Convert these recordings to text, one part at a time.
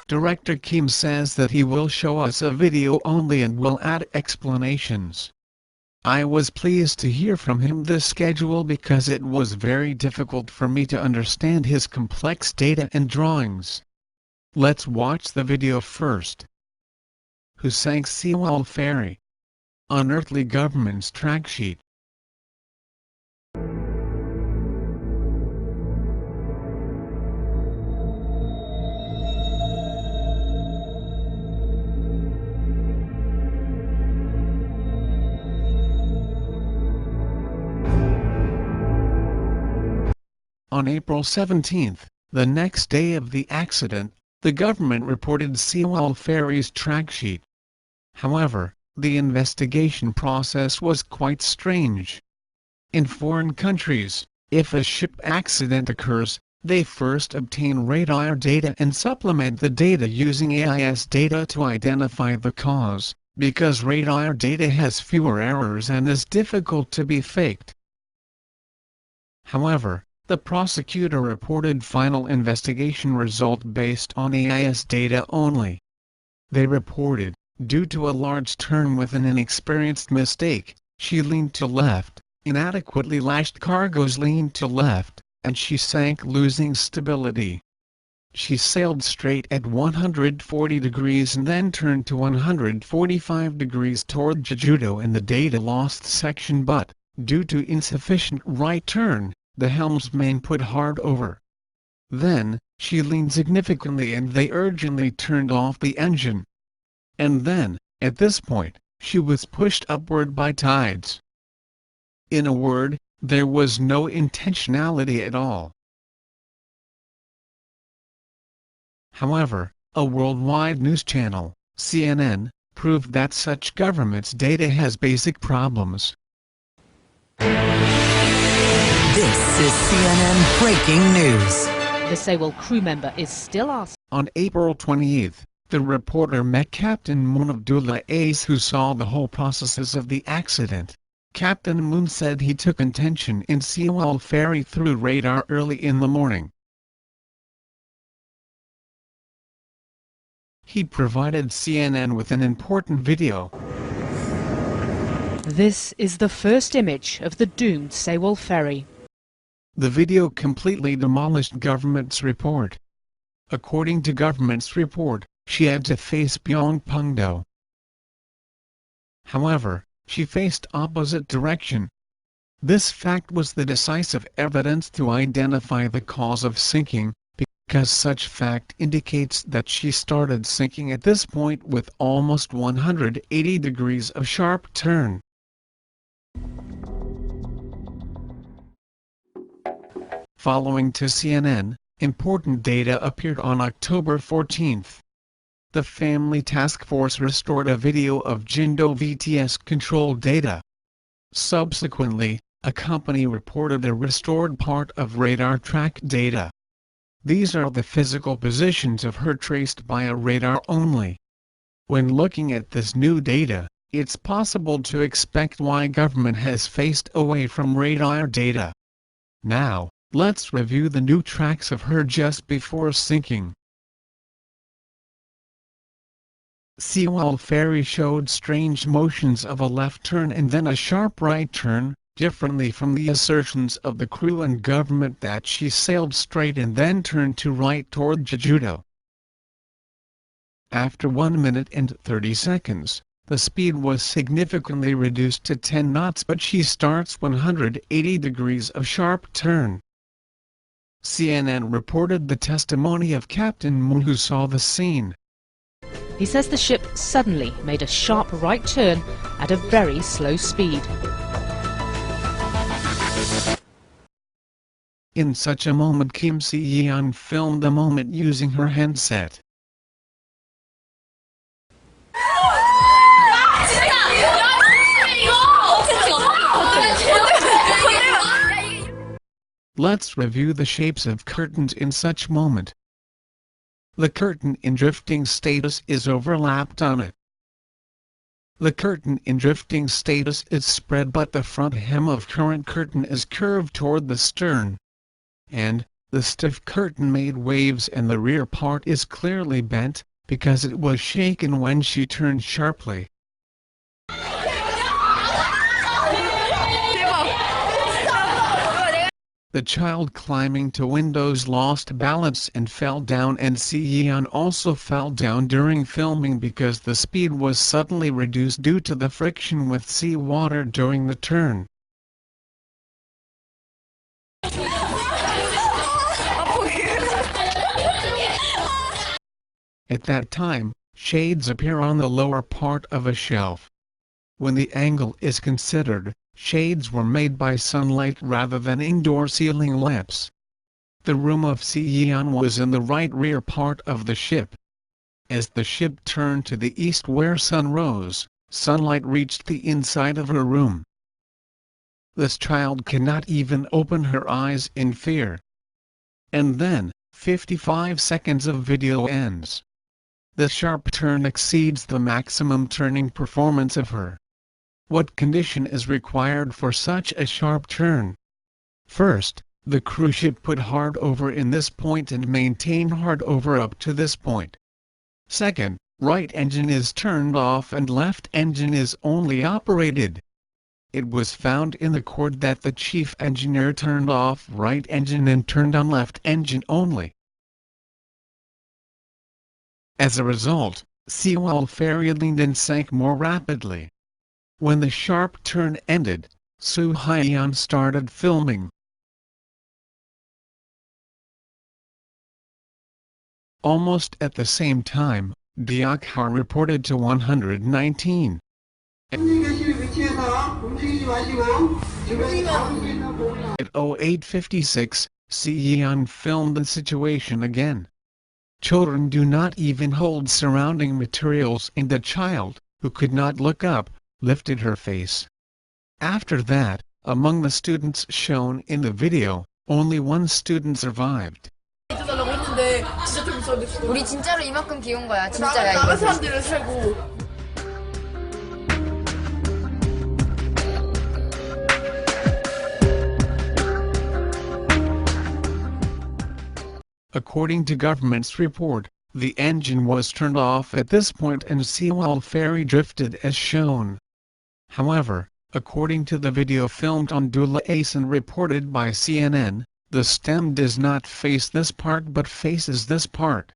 Director Kim says that he will show us a video only and will add explanations. I was pleased to hear from him this schedule because it was very difficult for me to understand his complex data and drawings. Let's watch the video first. Who sank Sewol Ferry? Unearthly government's track sheet. On April 17, the next day of the accident, the government reported Sewol Ferry's track sheet. However, the investigation process was quite strange. In foreign countries, if a ship accident occurs, they first obtain radar data and supplement the data using AIS data to identify the cause, because radar data has fewer errors and is difficult to be faked. However, the prosecutor reported final investigation result based on AIS data only. They reported, due to a large turn with an inexperienced mistake, she leaned to left, inadequately lashed cargoes leaned to left, and she sank losing stability. She sailed straight at 140 degrees and then turned to 145 degrees toward Jeju in the data lost section, but, due to insufficient right turn, the helmsman put hard over. Then, she leaned significantly and they urgently turned off the engine. And then, at this point, she was pushed upward by tides. In a word, there was no intentionality at all. However, a worldwide news channel, CNN, proved that such government's data has basic problems. This is CNN Breaking News. The Sewol crew member is still asked. On April 28, the reporter met Captain Moon Abdullah Ace, who saw the whole processes of the accident. Captain Moon said he took attention in Sewol Ferry through radar early in the morning. He provided CNN with an important video. This is the first image of the doomed Sewol Ferry. The video completely demolished government's report. According to government's report, she had to face Pyeongpungdo. However, she faced opposite direction. This fact was the decisive evidence to identify the cause of sinking, because such fact indicates that she started sinking at this point with almost 180 degrees of sharp turn. Following to CNN, important data appeared on October 14. The Family Task Force restored a video of Jindo VTS control data. Subsequently, a company reported a restored part of radar track data. These are the physical positions of her traced by a radar only. When looking at this new data, it's possible to expect why government has phased away from radar data. Now, let's review the new tracks of her just before sinking. Sewol Ferry showed strange motions of a left turn and then a sharp right turn, differently from the assertions of the crew and government that she sailed straight and then turned to right toward Jeju. After 1 minute and 30 seconds, the speed was significantly reduced to 10 knots, but she starts 180 degrees of sharp turn. CNN reported the testimony of Captain Moon, who saw the scene. He says the ship suddenly made a sharp right turn at a very slow speed. In such a moment, Kim Si-yeon filmed the moment using her handset. Let's review the shapes of curtains in such moment. The curtain in drifting status is overlapped on it. The curtain in drifting status is spread, but the front hem of current curtain is curved toward the stern. And, The stiff curtain made waves and the rear part is clearly bent, because it was shaken when she turned sharply. The child climbing to windows lost balance and fell down, and Seyeon also fell down during filming because the speed was suddenly reduced due to the friction with seawater during the turn. At that time, shades appear on the lower part of a shelf. When the angle is considered, shades were made by sunlight rather than indoor ceiling lamps. The room of Seyeon was in the right rear part of the ship. As the ship turned to the east where sun rose, sunlight reached the inside of her room. This child cannot even open her eyes in fear. And then, 55 seconds of video ends. The sharp turn exceeds the maximum turning performance of her. What condition is required for such a sharp turn? First, the cruise ship put hard over in this point and maintain hard over up to this point. Second, right engine is turned off and left engine is only operated. It was found in the cord that the chief engineer turned off right engine and turned on left engine only. As a result, Sewol Ferry leaned and sank more rapidly. When the sharp turn ended, Soo Hyun started filming. Almost at the same time, Deokhar reported to 119. At 08:56, Seyeon filmed the situation again. Children do not even hold surrounding materials, and the child, who could not look up, lifted her face. After that, among the students shown in the video, only one student survived. 우리 진짜로 이만큼 귀여운 거야. 진짜야 이거. 다른 사람들은 최고. According to government's report, the engine was turned off at this point and Sewol Ferry drifted as shown. However, according to the video filmed on Dula and reported by CNN, the stem does not face this part but faces this part.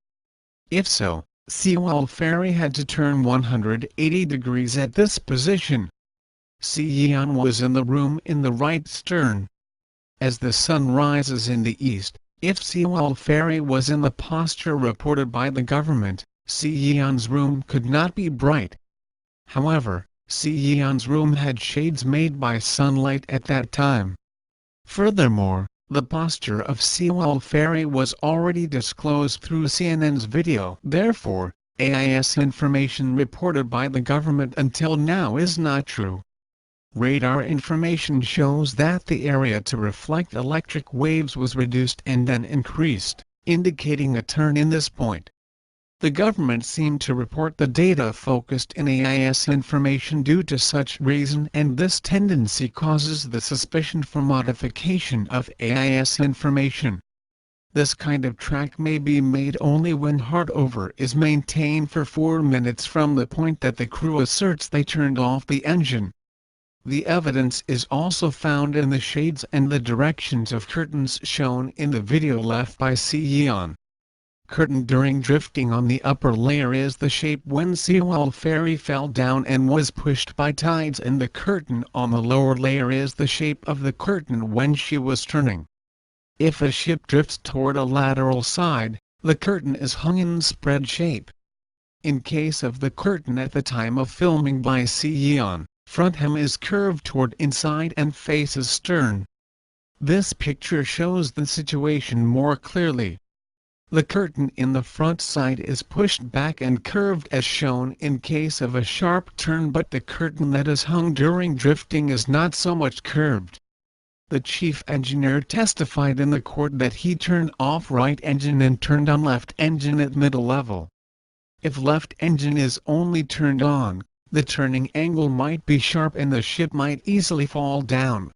If so, Sewol Ferry had to turn 180 degrees at this position. Seyeon was in the room in the right stern. As the sun rises in the east, if Sewol Ferry was in the posture reported by the government, Seyeon's room could not be bright. However, Seyeon's room had shades made by sunlight at that time. Furthermore, the posture of Sewol Ferry was already disclosed through CNN's video. Therefore, AIS information reported by the government until now is not true. Radar information shows that the area to reflect electric waves was reduced and then increased, indicating a turn in this point. The government seemed to report the data focused in AIS information due to such reason, and this tendency causes the suspicion for modification of AIS information. This kind of track may be made only when hard over is maintained for 4 minutes from the point that the crew asserts they turned off the engine. The evidence is also found in the shades and the directions of curtains shown in the video left by Seyeon. Curtain during drifting on the upper layer is the shape when Sewol Ferry fell down and was pushed by tides, and the curtain on the lower layer is the shape of the curtain when she was turning. If a ship drifts toward a lateral side, the curtain is hung in spread shape. In case of the curtain at the time of filming by Seyeon, front hem is curved toward inside and faces stern. This picture shows the situation more clearly. The curtain in the front side is pushed back and curved as shown in case of a sharp turn, but the curtain that is hung during drifting is not so much curved. The chief engineer testified in the court that he turned off right engine and turned on left engine at middle level. If left engine is only turned on, the turning angle might be sharp and the ship might easily fall down.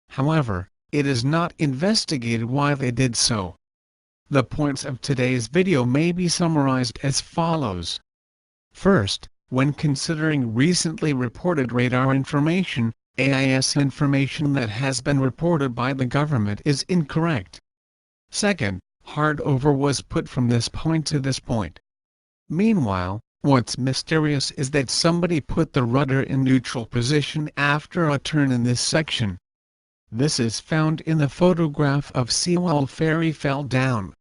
However, it is not investigated why they did so. The points of today's video may be summarized as follows. First, when considering recently reported radar information, AIS information that has been reported by the government is incorrect. Second, hard over was put from this point to this point. Meanwhile, what's mysterious is that somebody put the rudder in neutral position after a turn in this section. This is found in the photograph of Sewol Ferry fell down.